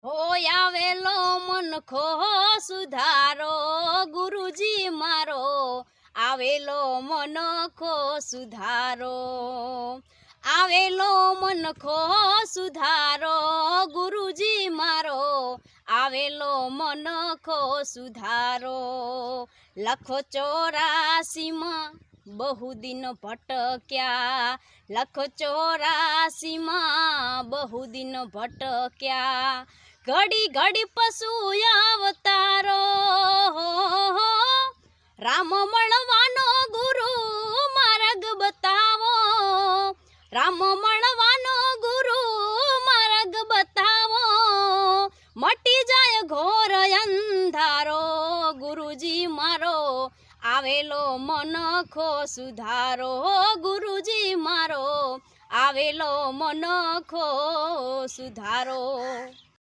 હોય આવેલો મનખો સુધારો, ગુરુજી મારો આવેલો મનખો સુધારો. આવેલો મનખો સુધારો, ગુરુજી મારો આવેલો મનખો સુધારો. લખો 84માં બહુ દિન ભટક્યા, લખો 84માં બહુ દિન ભટક્યા. ઘડી ઘડી પશુ અવતારો, રામ મળવાનો ગુરુ માર્ગ બતાવો, રામ મળવાનો ગુરુ માર્ગ બતાવો. મટી જાય ઘોર અંધારો, ગુરુજી મારો આવેલો મનખો સુધારો, ગુરુજી મારો આવેલો મનખો સુધારો.